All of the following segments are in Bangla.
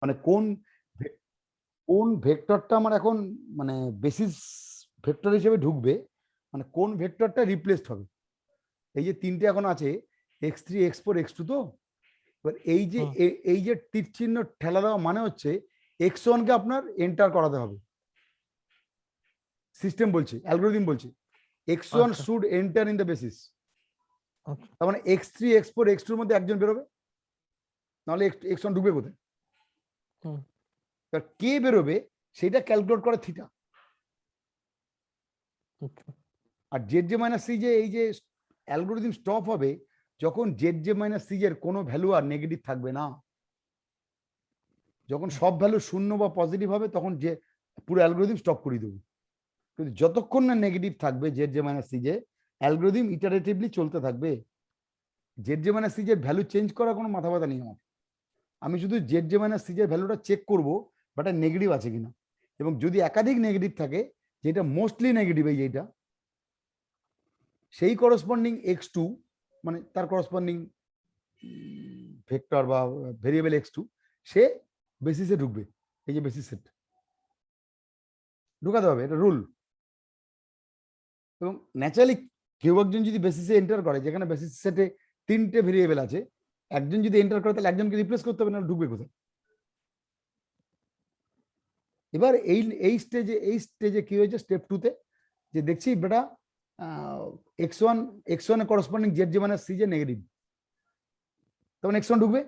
মানে কোন কোন ভেক্টরটা আমার এখন মানে বেসিস ভেক্টর হিসেবে ঢুকবে, মানে কোন ভেক্টরটা রিপ্লেসড হবে। এই যে তিনটে এখন আছে x3 x4 x2, তো এবার এই যে তীর চিহ্ন ঠেলা দেওয়া মানে হচ্ছে x1 কে আপনার এন্টার করাতে হবে। সিস্টেম বলছে, অ্যালগরিদম বলছে x1 should enter in the basis. তার মানে x3 x4 x2 এর মধ্যে একজন বেরোবে, নাহলে x1 ঢুকবে কোথায়? কে বেরোবে সেটা ক্যালকুলেট করে থিটা। আর জেড জে মাইনাস সি যে এই যে অ্যালগরিদম স্টপ হবে যখন জেড জে মাইনাস সি এর কোনো ভ্যালু আর নেগেটিভ থাকবে না। যখন সব ভ্যালু শূন্য বা পজিটিভ হবে তখন যে পুরো অ্যালগরিদম স্টপ করে দেবো। কিন্তু যতক্ষণ না নেগেটিভ থাকবে জেড জে মাইনাস সি যে, অ্যালগরিদম ইটারেটিভলি চলতে থাকবে। জেড জে মাইনাস সি এর ভ্যালু চেঞ্জ করার কোনো মাথা ব্যথা নেই আমার। আমি শুধু জেড জে মাইনাস সি এর ভ্যালুটা চেক করবো বাট নেগেটিভ আছে কিনা, এবং যদি একাধিক নেগেটিভ থাকে, যেটা মোস্টলি নেগেটিভ এই যেটা, সেই করসপন্ডিং x2 মানে তার করসপন্ডিং ভেক্টর বা ভেরিয়েবল x2 সে বেসিসে ঢুকবে। এই যে বেসিস সেট ঢুকাতে হবে, এটা রুল। এবং ন্যাচারালি কেউ একজন যদি বেসিসে এন্টার করে, যেখানে বেসিস সেটে তিনটে ভেরিয়েবল আছে, একজন যদি এন্টার করে তাহলে একজনকে রিপ্লেস করতে হবে, না ঢুকবে কোথায়? এবার এই স্টেজে কি হয়েছে স্টেপ 2 তে, যে দেখছি বেটা x1 এর corresponding Z J minus C যে নেগেটিভ, তখন x1 ঢুকবে।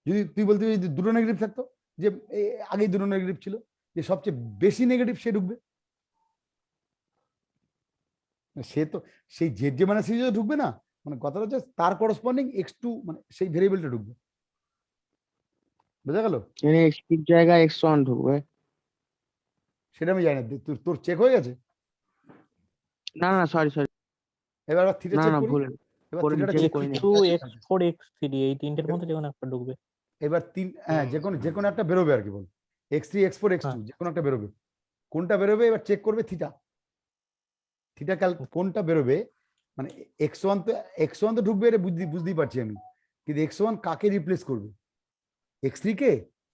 যদি তুই বলতে যদি দুটো নেগেটিভ থাকতো, যে আগেই দুটো নেগেটিভ ছিল, যে সবচেয়ে বেশি নেগেটিভ সে ঢুকবে। সে তো সেই জেড জে মাইনাস সি যে ঢুকবে না, মানে কথাটা হচ্ছে তার করসপন্ডিং x2 মানে সেই ভেরিয়েবলটা ঢুকবে। বোঝা গেল? মানে x2 জায়গায় x1 ঢুকবে, সেটা আমি জানি না, তোর চেক হয়ে গেছে? না না সরি এবার থিটা না চেক না করি। ভুল এবার করে থিটাটা চেক চেক করিনি। করি। x4 x3 এই তিনটের মধ্যে যে কোনো একটা ঢুকবে। এবার হ্যাঁ, যে কোনো একটা বেরোবে আর কি, বল x3 x4 x2 যে কোনো একটা বেরোবে। কোনটা বেরোবে এবার চেক করবে থিটা। থিটা কোনটা বেরোবে, মানে x1 তো ঢুকবে, এটা বুঝতেই পারছি আমি, কিন্তু x1 কাকে রিপ্লেস করবে? x3 কে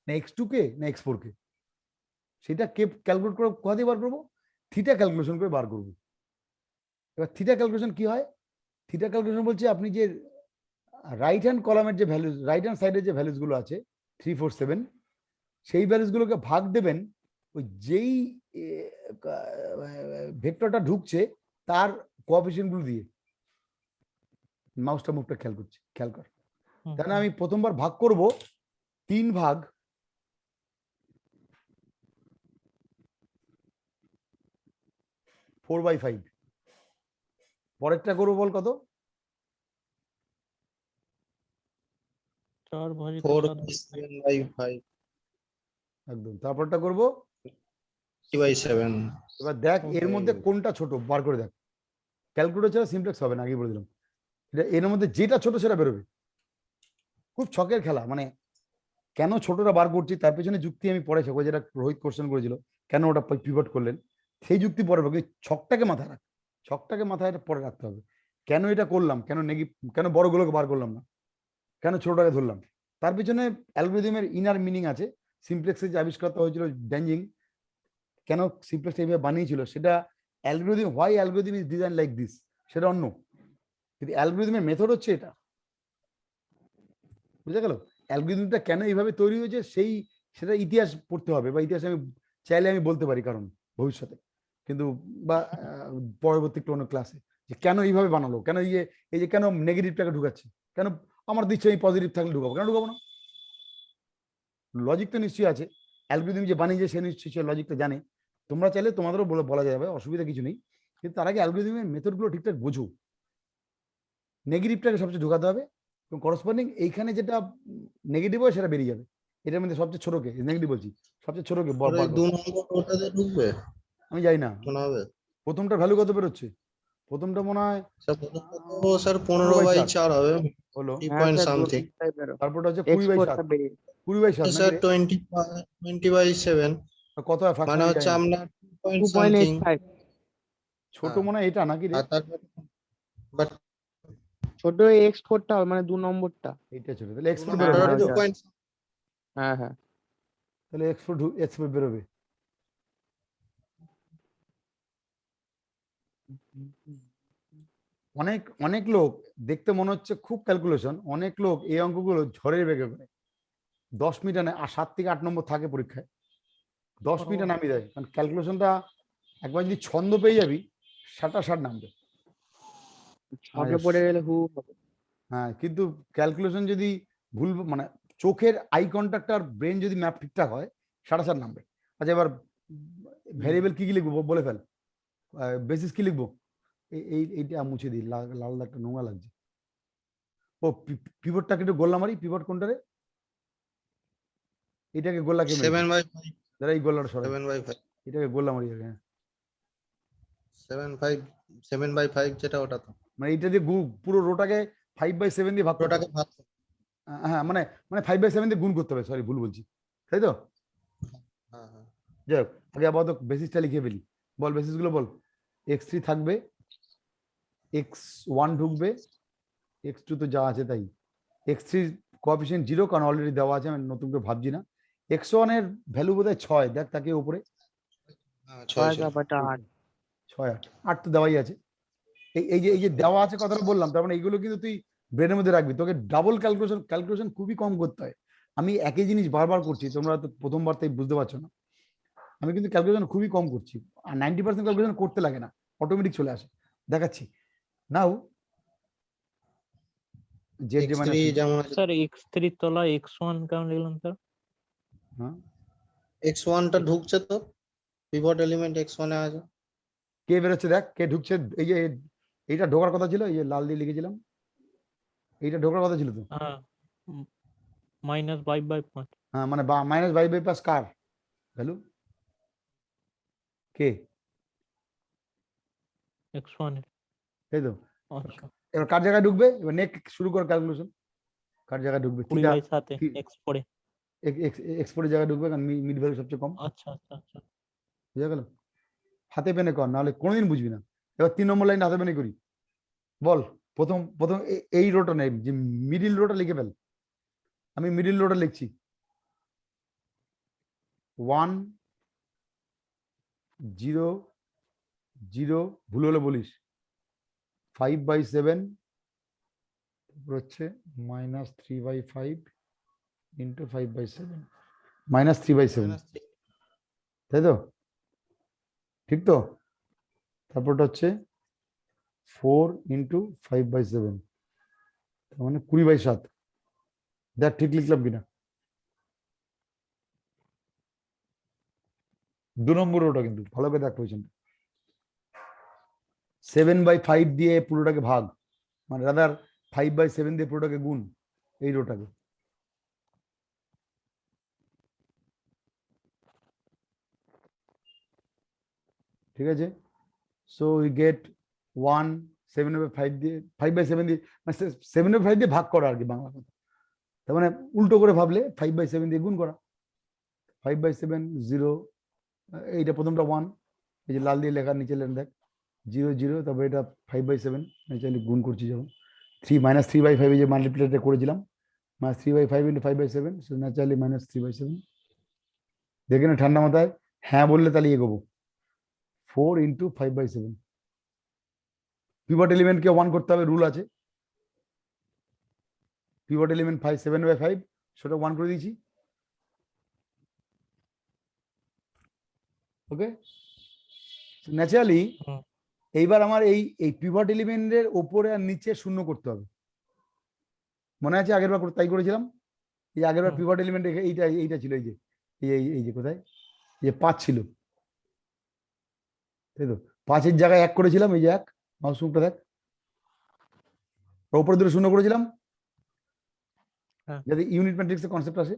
না x2 কে না x4 কে? সেটা কে ক্যালকুলেট করে কোথা দিয়ে বার করবো? থিটা ক্যালকুলেশন করে বার করবো। এবার থিটা ক্যালকুলেশন কি হয়? থিটা ক্যালকুলেশন বলছে আপনি যে রাইট হ্যান্ড কলামের যে ভ্যালুজ, রাইট হ্যান্ড সাইডের যে ভ্যালুজ গুলো আছে 3 4 7, সেই ভ্যালুজ গুলোকে ভাগ দেবেন ওই যেই ভেক্টরটা ঢুকছে তার কোএফিসিয়েন্ট গুলো দিয়ে। মাউসটা মুখটা খেয়াল কর। তাহলে আমি প্রথমবার ভাগ করব 3 ভাগ 4/5। পরেরটা করবো বল কত? 4/7/5 একদম। তারপরটা করবো 3/7। এবার দেখ এর মধ্যে কোনটা ছোট বার করে দেখ। ক্যালকুলেটর ছাড়া সিমপ্লেক্স হবে না, আগে বলে দিলাম। এর মধ্যে যেটা ছোট সেটা বেরোবে। খুব ছকের খেলা, মানে কেন ছোটটা বার করছি তার পেছনে যুক্তি আমি পরে শেখো, যেটা রোহিত কোশ্চেন করেছিল কেন ওটা পিভট করলেন, সেই যুক্তি পরে পাবো। ছকটাকে মাথায় রাখ, ছকটাকে মাথায় পরে রাখতে হবে। কেন এটা করলাম, কেন বড়গুলোকে বার করলাম না, কেন ছোটটাকে ধরলাম, তার পিছনে অ্যালগরিদমের ইনার মিনিং আছে। সিমপ্লেক্সের যে আবিষ্কারটা হয়েছিল ড্যাঞ্জিং, কেন সিমপ্লেক্স এইভাবে বানিয়েছিল, সেটা algorithm, why algorithm is design like this, সেটা অন্য। কিন্তু অ্যালগরিদমের মেথড হচ্ছে এটা। বুঝা গেল? অ্যালগরিদমটা কেন এইভাবে তৈরি হয়েছে সেটা ইতিহাস পড়তে হবে, বা ইতিহাস আমি চাইলে আমি বলতে পারি কারণ ভবিষ্যতে, কিন্তু বা পরবর্তী কোনো ক্লাসে, যে কেন এইভাবে বানালো, কেন এই যে কেন নেগেটিভটাকে ঢুকাচ্ছে, কেন আমার দিচ্ছে আমি পজিটিভ থাকলে ঢুকাবো, কেন ঢুকাবো না? লজিক তো নিশ্চয়ই আছে। অ্যালগরিদম যে বানিয়েছে সে নিশ্চয়ই লজিকটা জানে। তোমরা চাইলে তোমাদেরও বলা যাবে, অসুবিধা কিছু নেই। কিন্তু তার আগে অ্যালগরিদমের মেথডগুলো ঠিকঠাক বোঝো। নেগেটিভটাকে সবচেয়ে ঢোকাতে হবে, এবং করসপন্ডিং এইখানে যেটা নেগেটিভ হয় সেটা বেরিয়ে যাবে। এটার মধ্যে সবচেয়ে ছোটকে নেগেটিভ বলছি, সবচেয়ে ছোটকে ওই 2 নম্বর ওটাতে ঢুকবে আমি জানি না মনে হবে। প্রথমটার ভ্যালু কত বেরোচ্ছে। প্রথমটা মনে হয় স্যার প্রথমটা তো স্যার 15/4 হবে, হলো। 3 পয়েন্ট সামথিং। তারপরটা হচ্ছে 20/7, 20/7 স্যার 20/7 কত হয় মানে ফ্র্যাকশন? হচ্ছে আমরা 2 পয়েন্ট সামথিং। 2.85 ছোট মনে হয় এটা নাকি রে? আর তারপর বাট ছোট x4টা মানে 2 নম্বরটা। এইটা ছোট, তাহলে x4 হ্যাঁ, বেরোবে, হ্যাঁ, তাই তো? ওটা 2 পয়েন্ট। হ্যাঁ হ্যাঁ তাহলে এক্স ফোর বেরোবে। অনেক অনেক লোক দেখতে মনে হচ্ছে খুব ক্যালকুলেশন, অনেক লোক এই অঙ্কগুলো ঝড়ের বেগে করে 10 মিনিটে 7 থেকে 8 নম্বর থাকে পরীক্ষায়, 10 মিনিটে নামিয়ে দেয়। কারণ ক্যালকুলেশনটা একবার যদি ছন্দ পেয়ে যাবি 60 নামবে। ছকে পড়ে গেলে হবে। হ্যাঁ, কিন্তু ক্যালকুলেশন যদি ভুল, মানে চোখের আই কন্ট্যাক্ট আর ব্রেন যদি ম্যাপ ঠিকঠাক হয় 60 নামবে। আচ্ছা, এবার ভ্যারিয়েবল কি কি লিখবো বলে ফেল, বেসিস কি লিখবো? এইটা মুছে দিই, লাল দাগটা নোংরা লাগছে। ও পিভটটাকে একটু গোল্লা মারি, পিভট কোনটা রে? এটাকে গোল্লা কে মেরে 7/5 দাঁড়া, এই গোল্লাটা সরাই, 7/5 এটাকে গোল্লা মারি আগে। হ্যাঁ, 7/5 যেটা ওটা তো মানে এইটা দিয়ে পুরো রোটাকে 5/7 দিয়ে ভাগ করতে ওটাকে হবে। ভাগ হ্যাঁ, মানে মানে 5/7 দিয়ে গুণ করতে হবে, সরি ভুল বলছি, তাই তো? হ্যাঁ হ্যাঁ যাই হোক, আগে আপাতত বেসিসটা লিখে ফেলি। বল বেসিস গুলো বল। x3 থাকবে, x1 ঢুকবে, x2 তো যা আছে তাই, x3 কোএফিসিয়েন্ট 0 কারণ অলরেডি দেওয়া আছে, আমি নতুন করে ভাবছি না। x1 এর ভ্যালু বোধহয় 6, দেখ তাকে উপরে হ্যাঁ 6 ছয় ছিল। ব্যাপারটা 8। 6 8 তো দেওয়াই আছে। এই যে দেওয়া আছে কথাটা বললাম, তার মানে এইগুলো কিন্তু তুই ব্রেনের মধ্যে রাখবি। তোকে ডাবল ক্যালকুলেশন খুবই কম করতে হয়। আমি একই জিনিস বারবার করছি, তোমরা তো প্রথমবার তাই বুঝতে পারছো না। আমি কিন্তু ক্যালকুলেশন খুবই কম করছি, আর 90% ক্যালকুলেশন করতে লাগে না, অটোমেটিক চলে আসে। দেখাচ্ছি নাও, জেড যে x3 মাইনাস, যেমন আছে স্যার x3 তলা x1 কেমন লিখলাম স্যার? হ্যাঁ x1 টা ঢুকছে তো, পিভট এলিমেন্ট x1 এ আছে। কে বেরোচ্ছে দেখ, কে ঢুকছে। এই যে এইটা ঢোকার কথা ছিল, এই যে লাল দিয়ে লিখেছিলাম, এইটা ঢোকার কথা ছিল তো। হ্যাঁ, -5/5 হ্যাঁ, মানে -5/5 কার ভ্যালু, কে? x1 এর। তাই তো। আচ্ছা, এবার কার জায়গায় ঢুকবে, এবার নেক্সট শুরু কর ক্যালকুলেশন। কার জায়গায় ঢুকবে? 20/7 x পড়ে। এক্সপোর্টের জায়গায় ঢুকবে, কারণ মিড ভ্যালু সবচেয়ে কম। আচ্ছা আচ্ছা আচ্ছা। বুঝা গেল? হাতে পেনে কর, নাহলে কোনোদিন বুঝবি না। এবার 3 নম্বর লাইন হাতে পেনে করি। বল, প্রথম প্রথম এই রোটা নেই, যে মিডিল রোটা লিখে ফেল। আমি মিডিল রোটা লিখছি, 1 0 0, ভুল হলে বলিস, 5/7 হচ্ছে -3/5 ইন্টু 5/7, -3/7, -3 তাই তো? ঠিক তো? তারপরটা হচ্ছে 4 ইন্টু 5/7, তার মানে 20/7। দেখ ঠিক লিখলাম কিনা। 2 নম্বর ওটা কিন্তু ভালো করে দেখ পজিশনটা, 7/5 দিয়ে পুরোটাকে ভাগ, মানে রাদার 5/7 দিয়ে পুরোটাকে গুণ, এই রোটাকে। ঠিক আছে, সো উই গেট 1, 7/5 দিয়ে 5/7 দিয়ে, মানে 7/5 দিয়ে ভাগ করা আর কি বাংলা কথা। তার মানে উল্টো করে ভাবলে 5/7 দিয়ে গুণ করা। 5/7 0, এইটা প্রথমটা 1, এই যে লাল দিয়ে লেখা নিচে লেন দেখ 0 0, তারপরে এটা 5/7, চাইলে গুণ করছি যখন 3 -3/5 যে মাল্টিপ্লাইটা করেছিলাম, -3/5 ইন্টু 5/7, সো ন্যাচারালি -3/7। দেখে না ঠান্ডা মাথায় হ্যাঁ বললে তাহলে এগোবো। 4 ইন্টু 5/7, পিভট এলিমেন্টকে 1 করতে হবে, রুল আছে। পিভট এলিমেন্ট 7/5, সেটা 1 করে দিয়েছি। ওকে, ন্যাচারালি হুম। এইবার আমার এই পিভট এলিমেন্টের ওপরে আর নিচে শূন্য করতে হবে। মনে আছে আগের বার তাই করেছিলাম। এই আগের বার হুম। পিভট এলিমেন্ট এইটা ছিল, এই যে এই যে কোথায়, এই যে 5 ছিল, তাই তো? 5-এর জায়গায় 1 করেছিলাম, এই যে 1, মাউস মুখটা দেখ, ওপরে দুটো শূন্য করেছিলাম, হ্যাঁ। যাতে ইউনিট ম্যাট্রিক্সের কনসেপ্ট আসে।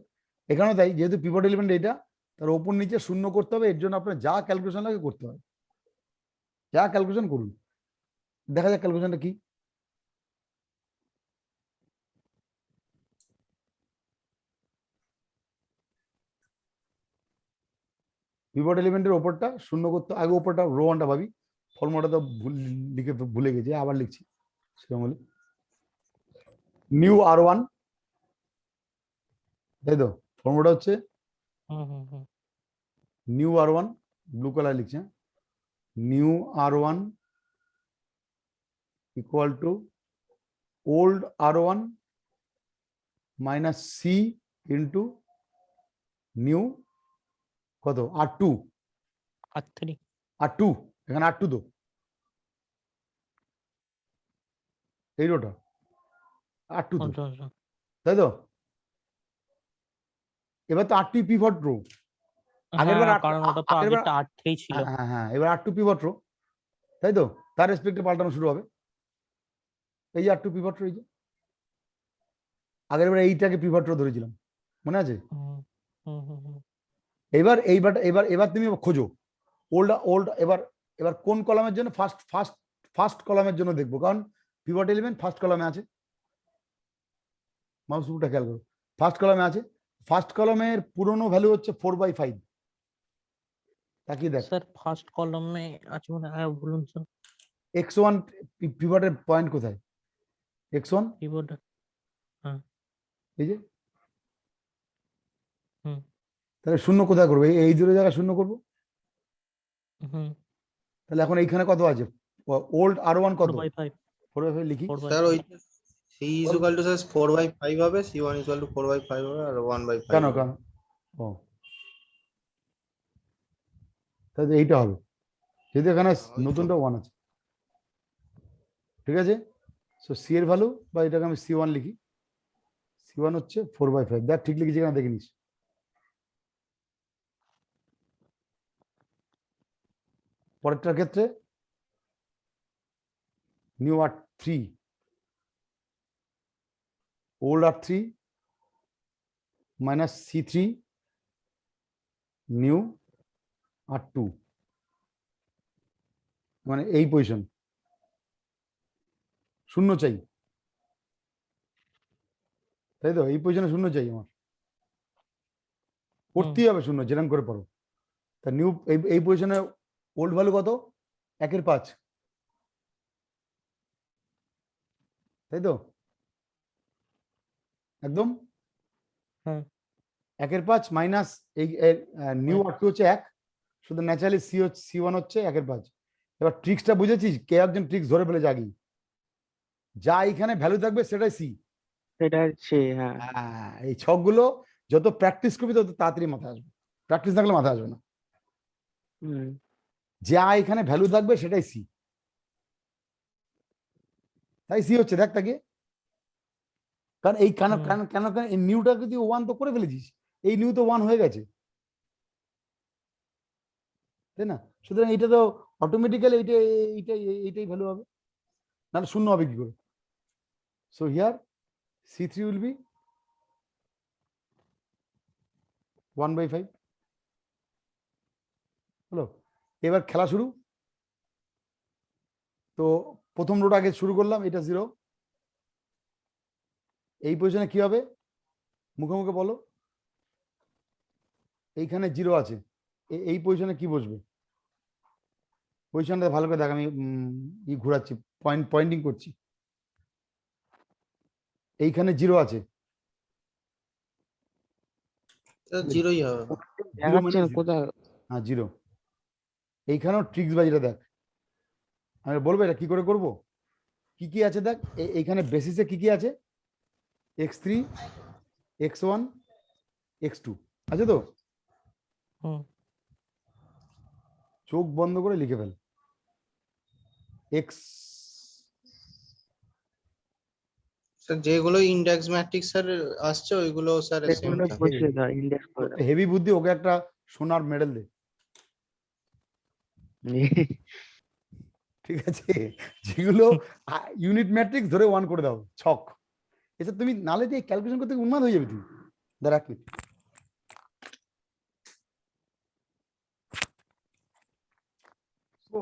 এখানেও তাই, যেহেতু পিভট এলিমেন্ট এইটা, তার ওপর নিচে শূন্য করতে হবে। এর জন্য আপনার যা ক্যালকুলেশন লাগে করতে হবে, যা ক্যালকুলেশন করুন। দেখা যাক ক্যালকুলেশনটা কি। পিভট এলিমেন্টের ওপরটা শূন্য করতে, আগে ওপরটা রো ওয়ানটা ভাবি, ফর্মুলাটা তো লিখে ভুলে গেছি, আবার লিখছি সেরকম হলে। নিউ R1, তাই তো? ফর্মুলাটা হচ্ছে hmm hmm hmm new R1 blue colour লিখছে, new R1 equal to old R1 minus C into new কত R2, R3 R2 এখানে R2 তো এই রোটা R2 তো, আচ্ছা আচ্ছা তাই তো? এবার তো R2 পিভট রো, আগের বার হ্যাঁ কারণ ওটা তো আগেরটা R3 ছিল। হ্যাঁ হ্যাঁ এবার R2 পিভট রো, তাই তো? তার রেসপেক্টে পাল্টানো শুরু হবে। এই যে R2 পিভট রো, এই যে আগের বার এইটাকে পিভট রো ধরেছিলাম, মনে আছে? হুম হুম হুম হুম এবার এইবার এবার এবার তুমি খোঁজো ওল্ড ওল্ড, এবার এবার কোন কলামের জন্য ফার্স্ট ফার্স্ট ফার্স্ট কলামের জন্য দেখবো, কারণ পিভট এলিমেন্ট ফার্স্ট কলামে আছে। মাউস হুকটা খেয়াল করো, ফার্স্ট কলামে আছে। ফার্স্ট কলামের পুরনো ভ্যালু হচ্ছে 4/5। তাকিয়ে দেখ, স্যার ফার্স্ট কলামে আছে মানে হ্যাঁ বলুন স্যার। x1 পিভটের পয়েন্ট কোথায়? x1 কিবোর্ড এই যে, হুম তাহলে শূন্য কোথায় করবো? এই দুটো জায়গায় শূন্য করবো। হুম তাহলে এখন এইখানে কত আছে? ওল্ড R1 কত? 4/5 4/5 লিখি। 4/5 স্যার ওই c is equal to sir 4/5 হবে, c1 is equal to 4/5 হবে আর 1/5 কেন হবে। কেন? ও তাহলে এইটা হবে, যেহেতু এখানে ওই তো। নতুনটা 1 আছে, ঠিক আছে? সো সি এর ভ্যালু, বা এটাকে আমি c1 লিখি, c1 হচ্ছে 4/5। দেখ ঠিক লিখেছি কিনা দেখে নিস। পরেরটার ক্ষেত্রে new R3 old R3 minus C3 new R2, মানে এই পজিশন শূন্য চাই, তাই তো? এই পজিশনে শূন্য চাই আমার, করতেই হবে শূন্য যেরকম করে পারো। তা নিউ এই পজিশনে ওল্ড ভ্যালু কত? 1/5, তাই তো? একদম হ্যাঁ 1/5 মাইনাস এই নিউ R2 হচ্ছে 1, শুধু ন্যাচারালি C1 হচ্ছে 1/5। এবার ট্রিক্সটা বুঝেছিস? কে একজন ট্রিক্স ধরে ফেলেছে আগেই, যা এখানে ভ্যালু থাকবে সেটাই সি। সেটা হচ্ছে হ্যাঁ। এই ছকগুলো যত প্র্যাকটিস করবি তত তাড়াতাড়ি মাথায় আসবে, প্র্যাকটিস থাকলে মাথায় আসবে না। হুম যা এখানে ভ্যালু থাকবে সেটাই সি, তাই সি হচ্ছে, দেখ তাকে। কারণ এই কেন হুম। কেন কেন কেন এই নিউটা যদি 1 তো করে ফেলেছিস, এই নিউ তো 1 হয়ে গেছে, তাই না? সুতরাং এটা তো অটোমেটিক্যালি এইটাই ভ্যালু হবে, নাহলে শূন্য হবে কি করে? So here C3 will be 1/5 হলো। এবার খেলা শুরু। তো প্রথম রোটা আগে শুরু করলাম, এটা 0। এই পজিশনে কি হবে? মুখে মুখে বলো। এইখানে 0 আছে, এই পজিশনে কি বসবে? পজিশনটা ভালো করে দেখ, আমি ঘোরাচ্ছি, পয়েন্টিং করছি। এইখানে 0 আছে, স্যার জিরোই হবে। দেখাচ্ছে না কোথায়। হ্যাঁ 0। এইখানেও ট্রিক্স বাজিটা দেখ, আমি বলবো এটা কি করে করব। কি কি আছে দেখ, এইখানে বেসিসে কি কি আছে? x3 x1 x2 আছে তো? হুম চোখ বন্ধ করে লিখে ফেল। x স্যার যেগুলো ইন্ডেক্স ম্যাট্রিক্স স্যার আসছে ওইগুলো স্যার সেম সেগুলো থাকে। বসিয়ে দাও, ইন্ডেক্স করে দাও। হেভি বুদ্ধি, ওকে একটা সোনার মেডেল দে, ঠিক আছে? যেগুলো ইউনিট ম্যাট্রিক্স ধরে 1 করে দাও ছক। এসব তুমি নালে দিয়ে ক্যালকুলেশন করতে উন্মাদ হয়ে যাবে তুমি। দাঁড়া এক মিনিট। তো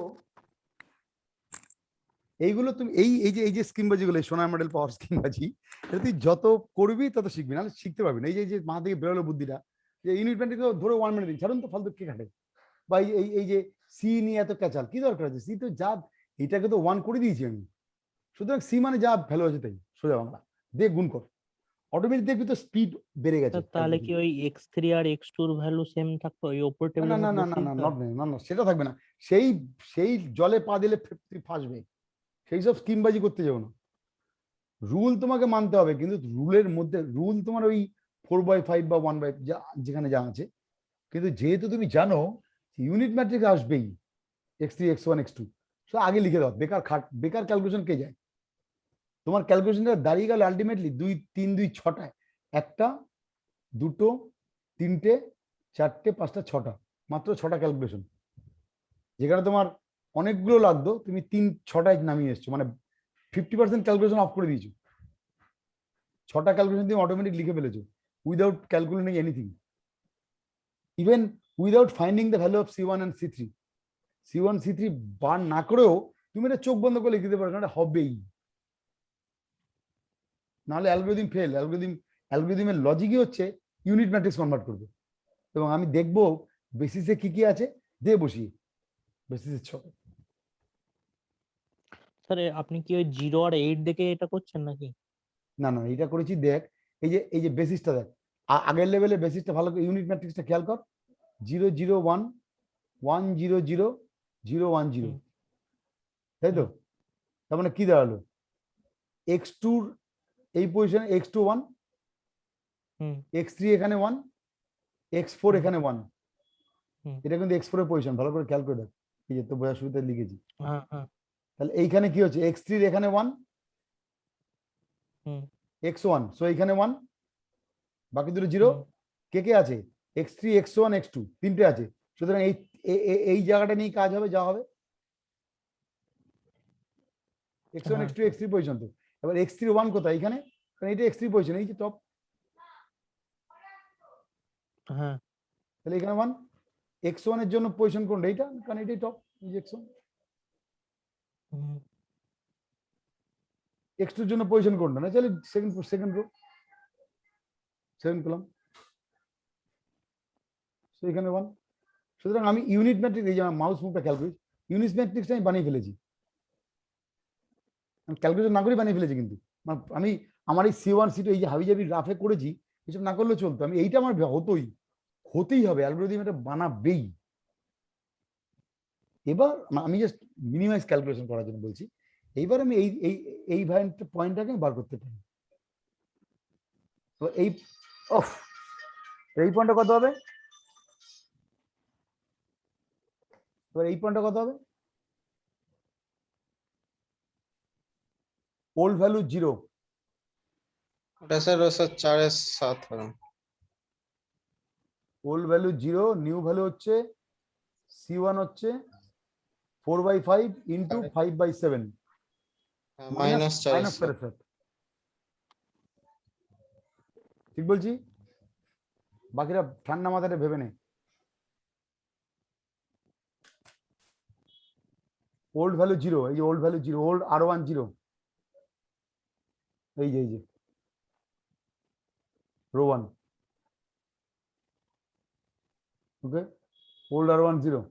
এইগুলো তুমি এই যে স্কিমবাজিগুলো, এই সোনার মেডেল পাওয়ার স্কিমবাজি, এটা তুই যত করবি তত শিখবি, নাহলে শিখতে পারবি না। এই যে মাথা থেকে বেরোলো বুদ্ধিটা, যে ইউনিট ম্যাট্রিক্স ধরে 1 মিনিট দিন, ছাড়ুন তো ফালতু কে খাটে। বা এই যে সি নিয়ে এত ক্যাচাল কি দরকার আছে? সি তো যা, এটাকে তো 1 করে দিয়েছি আমি, সুতরাং সি মানে যা ভ্যালু আছে তাই, সোজা বাংলা দিয়ে গুণ কর। অটোমেটিক দেখবি তো স্পিড বেড়ে গেছে স্যার তাহলে কি ওই x3 আর x2 এর ভ্যালু সেম থাকতো ওই উপর না টেবিলের না মধ্যে না না বসিয়ে না দিতে নট হবে? না না সেটা থাকবে না। সেই সেই জলে পা দিলে তুই ফাঁসবে, সেই সব স্কিমবাজি করতে যাবো না। রুল তোমাকে মানতে হবে, কিন্তু রুলের মধ্যে রুল তোমার ওই 4/5 বা 1/, যেখানে যা আছে, কিন্তু যেহেতু তুমি জানো ইউনিট ম্যাট্রিক্স আসবেই x3 x1 x2, সো আগে লিখে দাও। বেকার ক্যালকুলেশন কে যায়? তোমার ক্যালকুলেশনটা দাঁড়িয়ে গেল আলটিমেটলি 2 3 2 6টায়, একটা দুটো তিনটে চারটে পাঁচটা ছটা, মাত্র 6টা ক্যালকুলেশন। যেখানে তোমার অনেকগুলো লাগতো, তুমি 6টায় নামিয়ে এসছো, মানে 50% ক্যালকুলেশন অফ করে দিয়েছো। 6টা ক্যালকুলেশন তুমি অটোমেটিক লিখে ফেলেছো without calculating anything, even without finding the value of C1 and C3। C1 C3 বার না করেও তুমি এটা চোখ বন্ধ করে লিখে দিতে পারো, এটা হবেই, নাহলে অ্যালগোরিদম ফেল। অ্যালগোরিদমের লজিকই হচ্ছে ইউনিট ম্যাট্রিক্স কনভার্ট করবে, এবং আমি দেখবো বেসিসে কি কি আছে দিয়ে বসিয়ে বেসিসের ছকে। স্যার আপনি কি ওই 0 আর 8 দেখে এটা করছেন নাকি? না না, এটা করেছি দেখ, এই যে বেসিসটা দেখ, আগের লেভেলের বেসিসটা ভালো করে ইউনিট ম্যাট্রিক্সটা খেয়াল কর। 0 0 1 1 0 0 0 1 0, হুম। তাই তো? তার মানে কি দাঁড়ালো, x2 এই পজিশনে x2 1, হুম x3 এখানে 1, x4 হুম। এখানে 1। হুম। এটা কিন্তু x4 এর পজিশন, ভালো করে খেয়াল করে দেখ, এই যে তো বোঝার সুবিধা লিখেছি। হ্যাঁ হ্যাঁ। তাহলে এইখানে কি হচ্ছে, x3 এখানে 1, হুম x1, সো এইখানে 1, বাকি দুটো 0। হুম। কে কে আছে, x3 x1 x2 তিনটে আছে, সুতরাং এই জায়গাটা নিয়ে কাজ হবে, যা হবে x1 হ্যাঁ x2 x3 পজিশন। তো এবার x3 1 কোথায়, এখানে, কারণ এটা x3 পজিশন, এই যে টপ, হ্যাঁ। তাহলে এখানে 1। x1 এর জন্য পজিশন কোনটা, এইটা, কারণ এটাই টপ, এই যে x1। হুম x2 এর জন্য পজিশন কোনটা, না চলে second rho, second column, so এখানে 1। সুতরাং আমি ইউনিট ম্যাট্রিক্স, এই যে মাউস মুভটা খেয়াল করি, ইউনিট ম্যাট্রিক্সটা আমি বানিয়ে ফেলেছি, ক্যালকুলেশন না করে বানিয়ে ফেলেছি। কিন্তু আমি আমার এই C1 C2 এই যে হাবিজাবি রাফে করেছি, এসব না করলে চলতো, আমি এইটা আমার হতেই হবে, অ্যালগোরিদম এটা বানাবেই। এবার আমি জাস্ট মিনিমাইজ ক্যালকুলেশন করার জন্য বলছি, এইবার আমি এই এই এই পয়েন্টটাকে বার করতে পারি। তো এই পয়েন্টটা কত হবে, এবার এই পয়েন্টটা কত হবে, ওল্ড ভ্যালু 0, ওটা স্যার 4/7 হবে। ওল্ড ভ্যালু 0, নিউ ভ্যালু হচ্ছে C1 হচ্ছে 4/5 ইন্টু 5/7 মাইনাস 4/7। -7। ঠিক বলছি? বাকিরা ঠান্ডা মাথাটা ভেবে নে। ওল্ড ভ্যালু 0, এই যে ওল্ড ভ্যালু 0, ওল্ড R1 0, এই যে row 1, okay, old R1 0,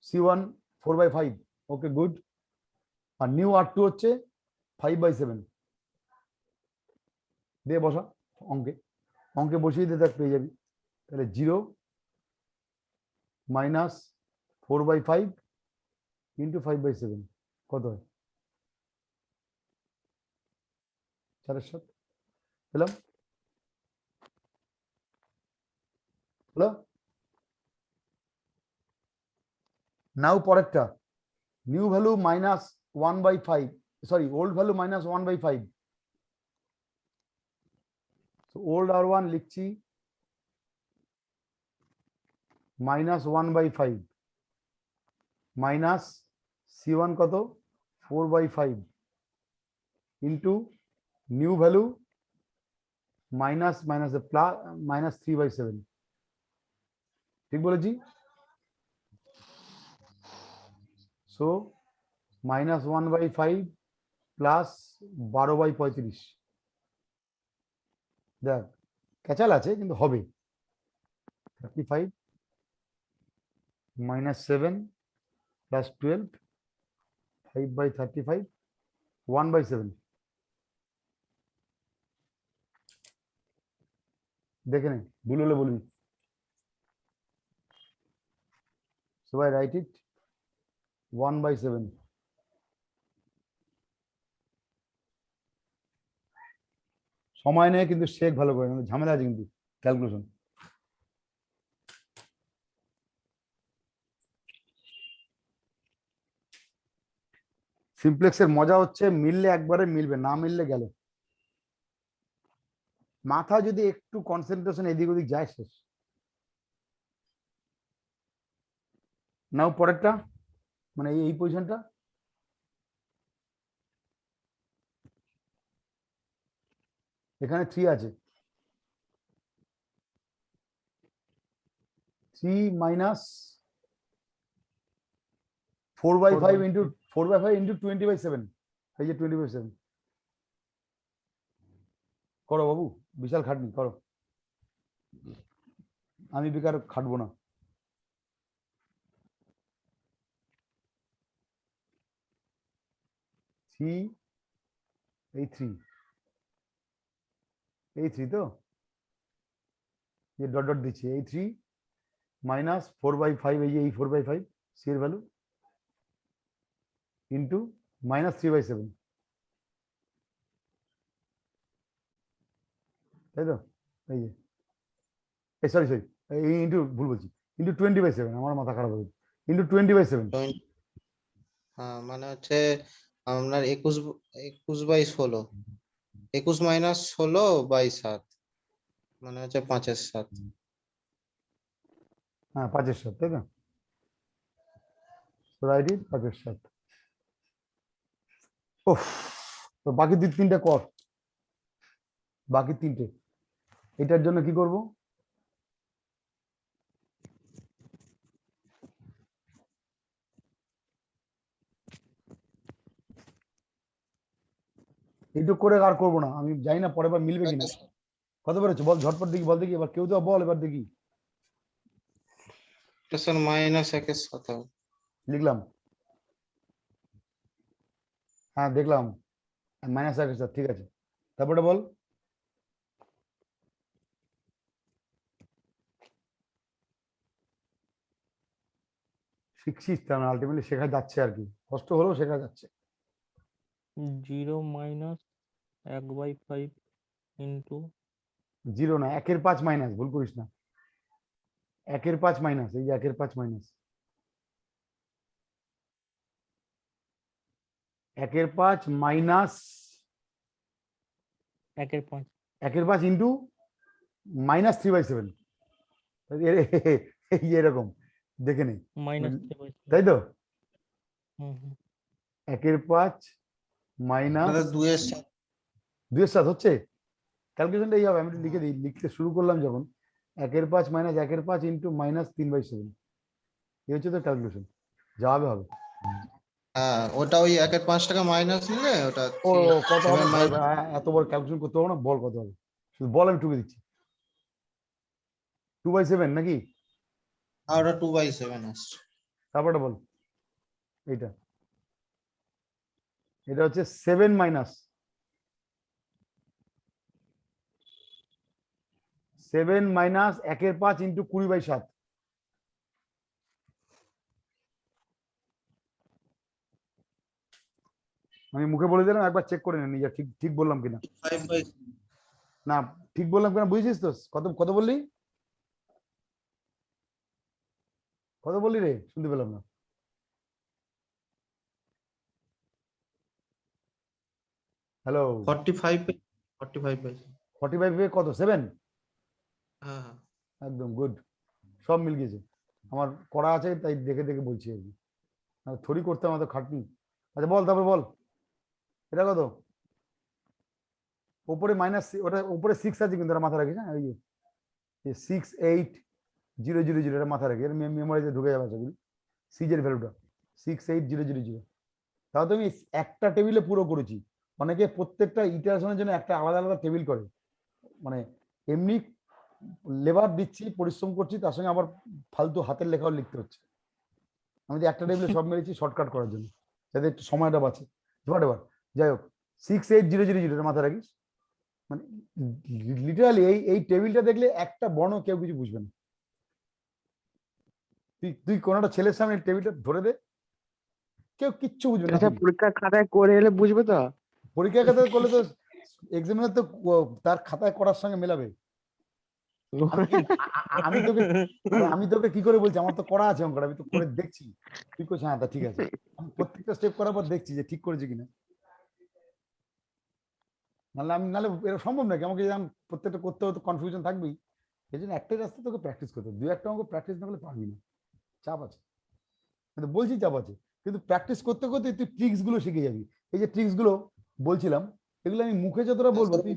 C1 4/5, okay good. আর নিউ R2 হচ্ছে 5/7, দিয়ে বসা অঙ্কে বসিয়ে দিয়ে দেখ, পেয়ে যাবি। তাহলে 0 মাইনাস 4/5 ইন্টু 5/7 কত হয়, 4/7 পেলাম, হলো। নাও পরেরটা, new value -1/5, sorry old value -1/5, old R1 লিখছি -1/5 মাইনাস C1 কত, 4/5 ইন্টু নিউ ভ্যালু -3/7। ঠিক বলেছি? So -1/5 plus 12/35। দেখ ক্যাচাল আছে কিন্তু হবে, 35 -7 প্লাস 12, 5/35, 1/7। দেখে নে, ভুল হলে বলবি। সবাই রাইট ইট 1/7। সময় নেই কিন্তু শেখ ভালো করে, নাহলে ঝামেলা আছে কিন্তু ক্যালকুলেশন। সিমপ্লেক্সের মজা হচ্ছে মিললে একবারে মিলবে, না মিললে গেল। মাথা যদি একটু কনসেন্ট্রেশন এদিক ওদিক যায় শেষ। নাও পরেরটা, মানে এই পজিশনটা। এখানে 3 আছে, 3 মাইনাস 4/5 ইন্টু 4/5 ইন্টু 20/7। এই যে 20/7 করো বাবু, বিশাল খাটনি করো, আমি বেকার খাটবো না। থ্রি, এই 3, এই 3 তো, যে ডট ডট দিচ্ছি, এই 3 মাইনাস 4/5, এই যে এই 4/5 সি এর ভ্যালু ইন্টু মাইনাস 3/7, তাই তো? এই যে এই সরি সরি, এই ইন্টু ভুল বলছি, ইন্টু 20/7, আমার মাথা খারাপ হয়ে গেছে, ইন্টু 20/7। হ্যাঁ মানে হচ্ছে আপনার 21/16, 21 মাইনাস 16/7, মানে হচ্ছে 5/7। হ্যাঁ 5/7, তাই তো? রাইট ইট 5/7। ওফ, তো বাকি 3টে কর, বাকি 3টে। এটার জন্য কি করব? এইটুক করে আর করবো না, আমি জানি না পরের বার মিলবে কিনা। কত বেরোচ্ছে বল ঝটপট দেখি, বল দেখি এবার, কেউ তো বল এবার দেখি। স্যার -1/7 হবে। লিখলাম, হ্যাঁ দেখলাম, -1, ঠিক আছে, তারপরে বল। শিখছিস তার আলটিমেটলি শেখা যাচ্ছে আর কি, কষ্ট হলেও শেখা যাচ্ছে। 0 মাইনাস 1/5 ইন্টু 0 না, 1/5 মাইনাস, ভুল করিস না, 1/5 মাইনাস, এই যে 1/5 মাইনাস, 1/5 মাইনাস 1/5 1/5 ইন্টু মাইনাস 3/7, এরকম দেখে নে, মাইনাস 3/7। তাই তো? হুম হুম 1/5 মাইনাস দাদা 2/7। 2/7 হচ্ছে, ক্যালকুলেশনটা এই হবে, আমি একটু লিখে দিই, লিখতে শুরু করলাম যখন, 1/5 মাইনাস 1/5 ইন্টু মাইনাস 3/7, এই হচ্ছে তো ক্যালকুলেশন, যাবে হবে। হ্যাঁ ওটা ওই 1/5 টাকা মাইনাস নিলে ওটা ও কত হবে 7 মাইনাস। এত বড় ক্যালকুলেশন করতে হবে না, বল কত হবে, শুধু বল, আমি টুকে দিচ্ছি। 2/7 নাকি? আর ওটা 2/7 আসছে। তারপরে বল, এইটা, এটা হচ্ছে 7 মাইনাস 1/5 ইন্টু 20/7, আমি মুখে বলে দিলাম, একবার চেক করে নেন নিজে, ঠিক ঠিক বললাম কিনা। 5/7। না ঠিক বললাম কিনা বুঝেছিস তো? কত কত বললি, কত বললি রে, শুনতে পেলাম না। হ্যালো, 45 45/7। 45 কত 7? হ্যাঁ হ্যাঁ একদম গুড, সব মিল গেছে, আমার করা আছে তাই দেখে দেখে বলছি আর কি, থোড়ি করতে আমার তো খাটনি। আচ্ছা বল, তারপর বল, এটা কত? উপরে মাইনাস, ওটা উপরে 6 আছে কিন্তু, এটা মাথা রাখিস, হ্যাঁ ওই যে 68000, এটা মাথা রাখি, এর মেমোরিতে ঢুকে যাবে সেগুলি, সিজের ভ্যালুটা 68000। তাও তো আমি একটা টেবিলে পুরো করেছি, অনেকে প্রত্যেকটা ইটারেশনের জন্য একটা আলাদা আলাদা টেবিল করে, মানে এমনি লেবার দিচ্ছি, পরিশ্রম করছি, তার সঙ্গে আবার ফালতু হাতের লেখাও লিখতে হচ্ছে। আমি তো একটা টেবিলে সব মেরেছি শর্টকাট করার জন্য, যাতে একটু সময়টা বাঁচে। এবার যাই হোক, 68000, এটা মাথায় রাখিস, মানে লিটারালি এই টেবিলটা দেখলে একটা বর্ণ কেউ কিছু বুঝবে না। তুই তুই কোন একটা ছেলের সামনে টেবিলটা ধরে দে, কেউ কিচ্ছু বুঝবে না। আচ্ছা পরীক্ষা খাতায় করে এলে বুঝবে তো? পরীক্ষা খাতায় করলে তো এক্সামিনার তো তার খাতায় করার সঙ্গে মেলাবে। আমি তোকে আমি তোকে কি করে বলছি, আমার তো করা আছে অঙ্কটা, আমি তো করে দেখছি। তুই করছিস হ্যাঁ তা ঠিক আছে, আমি প্রত্যেকটা স্টেপ করার পর দেখছি যে ঠিক করেছি কিনা। নাহলে এটা সম্ভব নাকি, আমাকে যদি প্রত্যেকটা করতে হতো কনফিউশন থাকবেই। এই জন্য একটাই রাস্তা, তোকে প্র্যাকটিস করতে হবে। 2-1টা অঙ্ক প্র্যাকটিস না করলে পারবি না, চাপ আছে। কিন্তু বলছি চাপ আছে, কিন্তু প্র্যাকটিস করতে করতে তুই ট্রিক্স গুলো শিখে যাবি। এই যে ট্রিক্স গুলো বলছিলাম, এগুলো আমি মুখে যতটা বলবো তুই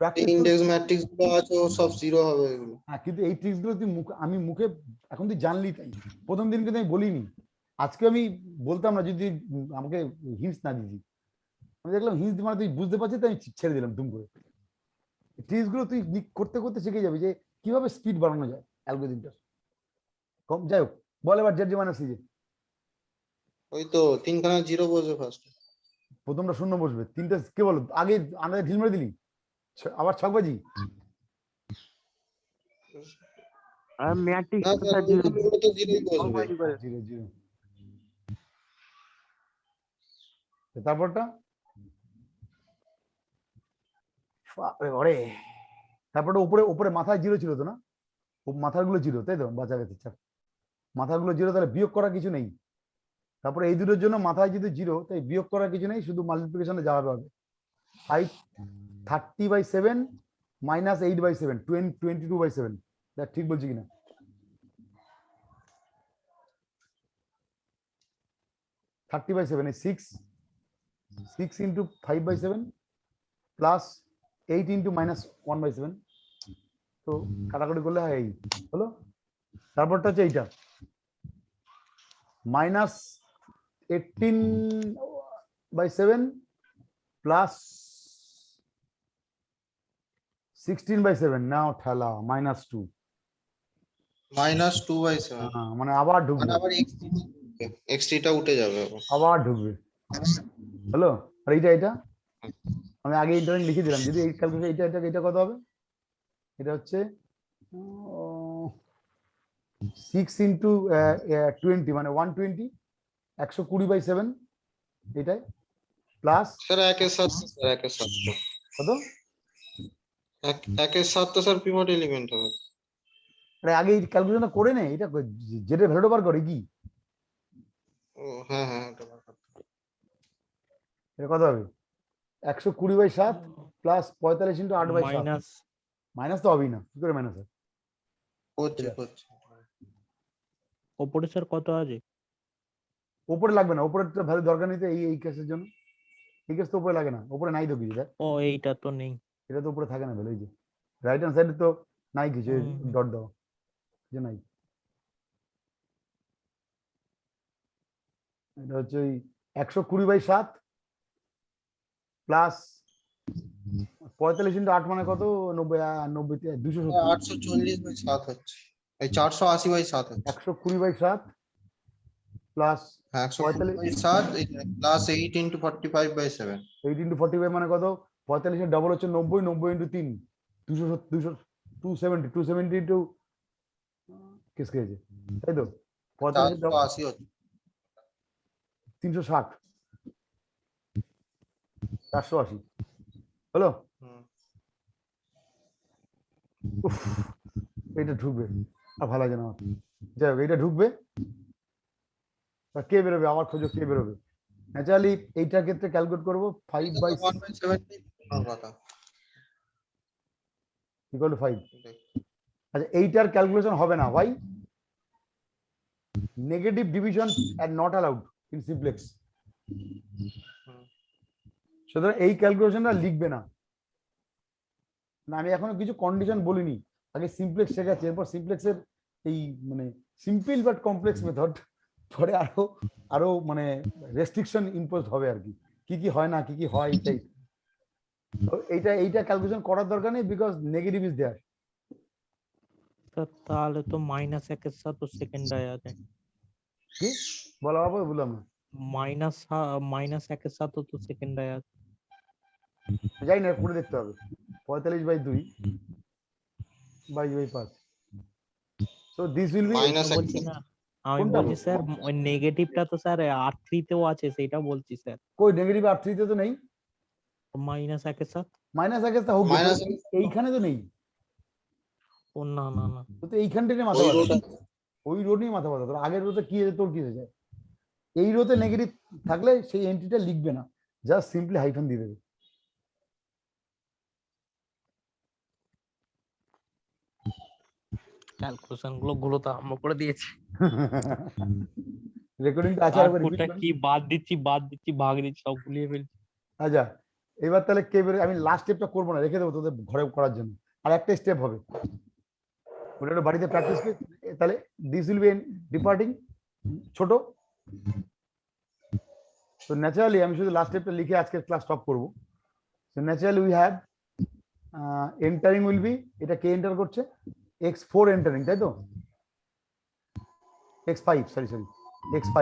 প্র্যাকটিস ইন্ডেক্স ম্যাট্রিক্স গুলো আছে ও সব জিরো হবে এগুলো। হ্যাঁ, কিন্তু এই ট্রিক্স গুলো তুই আমি মুখে এখন তুই জানলি তাই। প্রথম দিন কিন্তু আমি বলিনি, আজকে আমি বলতাম না যদি আমাকে হিন্টস না দিতি। আমি দেখলাম হিন্টস মানে তুই বুঝতে পারছিস, তাই আমি ছেড়ে দিলাম দুম করে। ট্রিক্স গুলো তুই করতে করতে শিখে যাবি যে কিভাবে স্পিড বাড়ানো যায় অ্যালগরিদমটা। কম যাই হোক, বল এবার জেড মাইনাস সিজে। ওই তো তিনখানা জিরো বসবে ফার্স্ট। প্রথমটা শূন্য বসবে, তিনটা কে বলো আগে আন্দাজে ঢিল মেরে দিলি, আবার ছকবাজি। আর ম্যাট্রিক্স না স্যার ওইগুলো তো জিরোই বসবে। Zero zero. তারপরটা তারপরে উপরে উপরে মাথায় জিরো ছিল তো না, মাথাগুলো জিরো তাই তো, বাঁচা গেছে। মাথাগুলো জিরো, তাহলে বিয়োগ করার কিছু নেই। তারপরে এই দুটোর জন্য মাথায় যদি জিরো, তাই বিয়োগ করার কিছু নেই, শুধু মাল্টিপ্লিকেশনে যাওয়া হবে। 5/30/7 - 8/7 22/7। দেখ ঠিক বলছি কিনা। 30/7 6 into 5/7 প্লাস 8 into -1/7। তো কাটাকাটি করলে হয় এই হলো। তারপরটা হচ্ছে এইটা -18/7 প্লাস 16/7। নাও ঠেলা -2। -2/7 মানে আবার মানে ঢুকবে, আবার এক্সট্রিটা উঠে যাবে আবার ঢুকবে। হলো। আর এটা আমি আগে ইন্টারনেট লিখে দিলাম, যদি এই ক্যালকুলেশন এটা কত হবে, এটা হচ্ছে 6 into 20 মানে 120 120/7 এটাই প্লাস স্যার একের সাথে স্যার একের সাথে কত একের সাথে তো স্যার পিভট এলিমেন্ট হবে। আরে আগে এই ক্যালকুলেশনটা করে নে, এটা জেডের ভ্যালুটা বার করে কি। ও হ্যাঁ হ্যাঁ ওটা বার করতে হবে। এটা কত হবে 120/7 প্লাস 45 into 8/7। মাইনাস মাইনাস তো হবেই না, কি করে মাইনাস হয়। করছে ওপরে স্যার কত আছে? উপরে লাগবে না, উপরে ভ্যালু দরকার নেই তো এই কেসের জন্য। এই কেস তো উপরে লাগে না, উপরে নাই তো কিছু দেখ, ও এইটা তো নেই। এটা তো উপরে থাকে না ভ্যালু। এই যে রাইট হ্যান্ড সাইডে তো নাই কিছু, হুম। ডট দাও যে নাই। এটা হচ্ছে ওই 120/7 প্লাস 45 into 8 মানে কত 90 270। 840/7 হচ্ছে এই 480/7 হচ্ছে 120/7 প্লাস হ্যাঁ 140/7 প্লাস 8 into 45/7 8 into 45 মানে কত 45 এর ডবল হচ্ছে 90 90 into 3 270 270 into কিস খেয়েছে তাই তো 45 এর double 480 হচ্ছে 360 480 হলো। হুম। উফ, এটা ঢুকবে আর ভালো লাগে না আমার। যাই হোক, এটা ঢুকবে। কে বেরোবে আবার খোঁজো, কে বেরোবে। ন্যাচারালি এইটার ক্ষেত্রে ক্যালকুলেট করবো 5/7 কথা equal to 5। আচ্ছা এইটার ক্যালকুলেশন হবে না, ভাই negative division are not allowed in simplex. সুতরাং এই ক্যালকুলেশনটা লিখবে না। আমি এখনো কিছু কন্ডিশন বলিনি, আগে সিমপ্লেক্স শেখাচ্ছি, এরপর সিমপ্লেক্সের এই মানে সিম্পল বাট কমপ্লেক্স মেথড পরে আরো মানে রেস্ট্রিকশন ইম্পোজ হবে আর কি কি হয় না, কি কি হয় এইটাই। এইটা ক্যালকুলেশন করার দরকার নেই, because negative is there. Sir তাহলে তো -1 এর সাথে সেকেন্ড আছে। কি বলা হবে বললাম না, -1 এর সাথে তো সেকেন্ড আছে। যাই না করে দেখতে হবে। 45/2 22/5 so this will be Minus বলছি না, আমি কোনটা বলছি বলবো? স্যার ওই নেগেটিভটা তো স্যার R3 তেও আছে, সেটা বলছি স্যার। কই নেগেটিভ R3 তে তো নেই, মাইনাস একের সাথে। মাইনাস আগে হোক Minus এইখানে তো নেই, ও না না না, তো এইখানটা নিয়ে মাথা ওই ব্যথা, রোটা ওই রো নিয়ে মাথা ব্যথা। তোর আগের রোতে কি হয়েছে, তোর কি হয়েছে? এই রোতে নেগেটিভ থাকলে সেই এন্ট্রিটা লিখবে না, জাস্ট সিম্পলি হাইফেন দিয়ে দেবে। ক্যালকুলেশন গুলো তো আরম্ভ করে দিয়েছি। রেকর্ডিংটা আছে আর একবার রিপিট কোটা কি বাদ দিচ্ছি ভাগ দিচ্ছি, সব গুলিয়ে ফেলছি। আচ্ছা এবার তাহলে কে বেরোয়, আমি লাস্ট স্টেপটা করবো না, রেখে দেবো তোদের ঘরে করার জন্য, আর একটা স্টেপ হবে ওটা একটু বাড়িতে প্র্যাকটিস করে। তাহলে দিস উইল বি ডিপার্টিং ছোট। তো ন্যাচারালি আমি শুধু লাস্ট স্টেপটা লিখে আজকের ক্লাস স্টপ করবো। So naturally we have entering will be, এটা কে এন্টার করছে, x4 এন্টারিং, তাই তো, x5 সরি x5,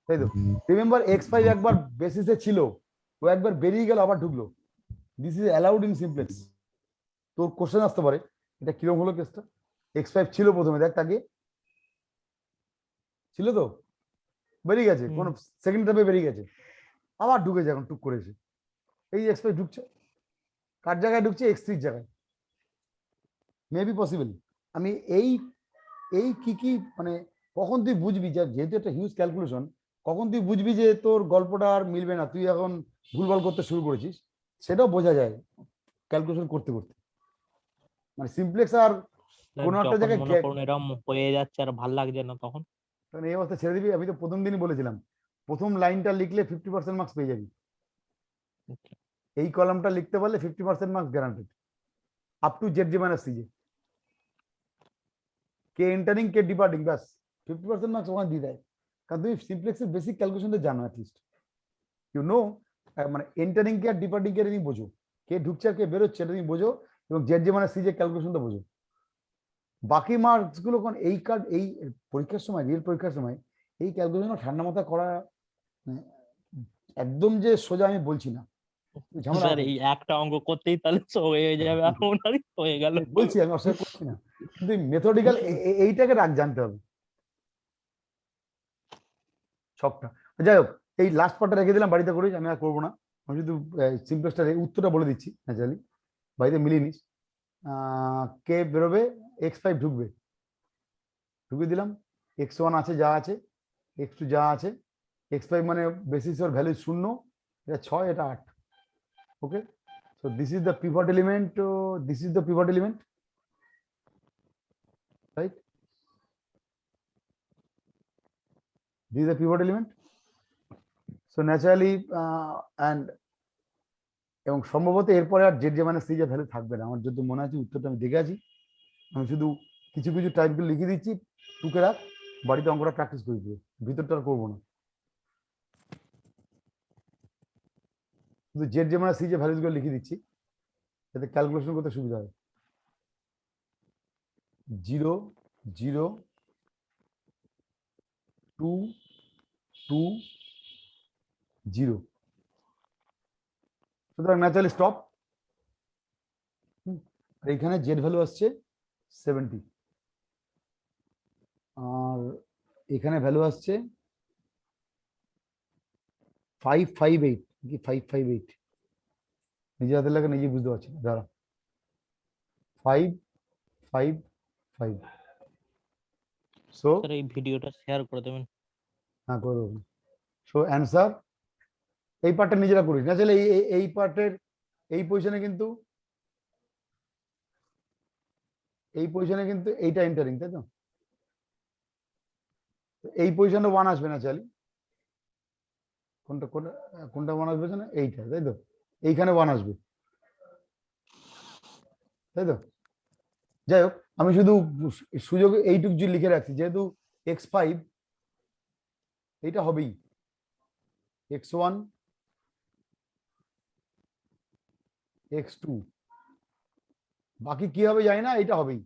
তাই তো। রিমেম্বার x5 একবার বেসিসে ছিল, ও একবার বেরিয়ে গেল আবার ঢুকলো, this is allowed in simplex. তোর কোশ্চেন আসতে পারে এটা কিরকম হলো কেসটা, x5 ছিল প্রথমে, দেখ তাকে ছিল তো, বেরিয়ে গেছে, কোন সেকেন্ড ধাপে বেরিয়ে গেছে, আবার ঢুকেছে, এখন টুক করেছে, এই x5 ঢুকছে, কার জায়গায় ঢুকছে, x3 জায়গায়, মেবি পসিবল। আমি এই এই কি মানে কখন তুই বুঝবি যে, যেহেতু একটা হিউজ ক্যালকুলেশন, কখন তুই বুঝবি যে তোর গল্পটা আর মিলবে না, তুই এখন ভুলভাল করতে শুরু করেছিস, সেটাও বোঝা যায় ক্যালকুলেশন করতে করতে। মানে সিমপ্লেক্স আর কোনো একটা যখন জায়গায় মনে করুন এরকম হয়ে যাচ্ছে আর ভাল লাগছে না, তখন তখন এই অবস্থা ছেড়ে দিবি। আমি তো প্রথম দিনই বলেছিলাম, প্রথম লাইনটা লিখলে 50% মার্কস পেয়ে যাবি, এই কলামটা লিখতে পারলে 50% marks guaranteed, up to Z G minus সিজে, কে এন্টারিং কে ডিপার্টিং, ব্যাস 50% মার্কস ওখানে দিয়ে দেয়। কারণ তুমি সিমপ্লেক্সের বেসিক ক্যালকুলেশনটা জানো অ্যাটলিস্ট, ইউ নো, মানে এন্টারিং কে আর ডিপার্টিং কে তুমি বোঝো, কে ঢুকছে আর কে বেরোচ্ছে এটা তুমি বোঝো, এবং জেড জি মাইনাস সিজে ক্যালকুলেশনটা বোঝো। বাকি মার্কস গুলো কোন এই কার্ড, এই পরীক্ষার সময়, রিয়েল পরীক্ষার সময় এই ক্যালকুলেশন ঠান্ডা মাথা করা মানে একদম যে সোজা আমি বলছি না, ঝামেলা স্যার আছে। এই একটা অঙ্ক করতেই তাহলে হয়ে যাবে, আর ওনারই হয়ে গেল। বলছি আমি অস্বীকার করছি না, কিন্তু মেথডিক্যাল এইটাকে রাগ জানতে হবে সবটা। যাই হোক, এই লাস্ট পার্টটা রেখে দিলাম, বাড়িতে করিস, আমি আর করবো না। আমি শুধু সিমপ্লেক্সটা উত্তরটা বলে দিচ্ছি ন্যাচারালি, বাড়িতে মিলিয়ে নিস। কে বেরোবে, x5 ঢুকবে, ঢুকে দিলাম, x1 আছে যা আছে, x2 যা আছে, x5 মানে বেসিস ওর ভ্যালু 0, এটা 6, এটা 8। Okay, so this is the pivot element, this is the pivot element, right, this is the pivot element. So naturally and এবং সম্ভবত এরপরে আর জেড জে মানে সি যে ভ্যালু থাকবে না, আমার যদি মনে আছে, উত্তরটা আমি দেখে আছি। আমি শুধু কিছু কিছু টাইপগুলো লিখে দিচ্ছি, টুকে রাখ, বাড়িতে অঙ্কটা প্র্যাকটিস করে দিবে, ভিতরটা আর করবো না। শুধু জেড জে মানে সি যে ভ্যালুগুলো লিখে দিচ্ছি, যাতে ক্যালকুলেশন করতে সুবিধা হয়। 0 0 2 2 0, সুতরাং ন্যাচারালি স্টপ। আর এখানে জেড ভ্যালু আসছে 70, আর এখানে ভ্যালু আসছে 558 কি 558, নিজে হাতে লাগে নিজে বুঝতে পারছি না, দাঁড়া, 555। সো স্যার এই ভিডিওটা শেয়ার করে দেবেন। হ্যাঁ করে দেবো। সো অ্যান্সার, এই পার্টটা নিজেরা করিস না, আসলে এই পার্টের এই পজিশনে কিন্তু, এই পজিশনে কিন্তু এইটা এন্টারিং, তাই তো, এই পজিশনে 1 আসবে না চালি, কোনটা কোনটা কোনটা 1 আসবে না, এইটা, তাই তো, এইখানে 1 আসবে, তাই তো। যাই হোক, আমি শুধু সুযোগ এইটুক যে লিখে রাখছি, যেহেতু x5 এইটা হবেই, x1 x2, বাকি কি হবে জানি না, এইটা হবেই,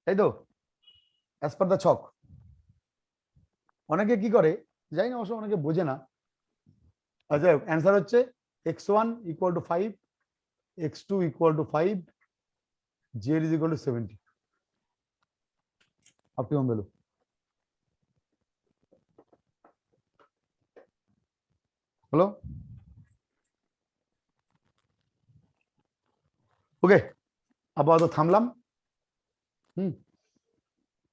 তাই তো, অ্যাজ পার দ্য ছক। অনেকে কি করে জানি না, অবশ্য অনেকে বোঝে না। আচ্ছা অ্যান্সার হচ্ছে x1 equal to 5, x2 equal to 5, z is equal to 70. Up to below. Hello? ওকে, আপাতত থামলাম।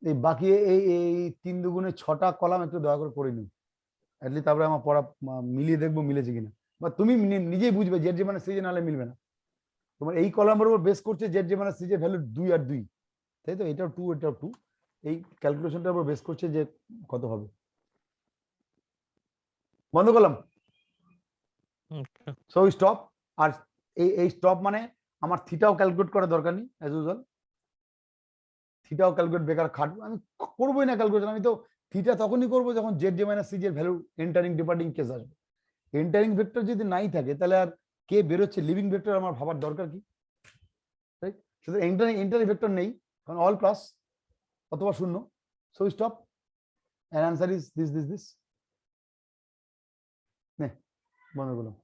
এই বাকি এই 3 দুগুণে 6টা কলাম একটু দয়া করে করে নিন, অ্যাটলিস্ট তারপরে আমার পড়া মিলিয়ে দেখবো মিলেছে কিনা, বা তুমি নিজেই বুঝবে জেড যে মানে সিজে নাহলে মিলবে না। তোমার এই কলামের উপর বেস করছে জেড যে মানে সিজে ভ্যালু 2 আর 2, তাই তো? এটাও 2, এটাও 2, এই ক্যালকুলেশনটার উপর বেস করছে যে কত হবে। বন্ধ করলাম, Okay. So stop. আর এই স্টপ মানে আমার থিটাও ক্যালকুলেট করার দরকার নেই, অ্যাজ ইউজুয়াল থিটাও ক্যালকুলেট বেকার খাটবো আমি, করবোই না ক্যালকুলেশন। আমি তো থিটা তখনই করবো যখন জেড জে মাইনাস সিজের ভ্যালু এন্টারিং ডিপার্টিং কেস আসবে। এন্টারিং ভেক্টর যদি নাই থাকে তাহলে আর কে বেরোচ্ছে লিভিং ভেক্টর আমার ভাবার দরকার কি, রাইট? শুধু এন্টারিং ভেক্টর নেই, কারণ অল প্লাস অথবা শূন্য, so stop and answer is this. বন্ধ করলাম।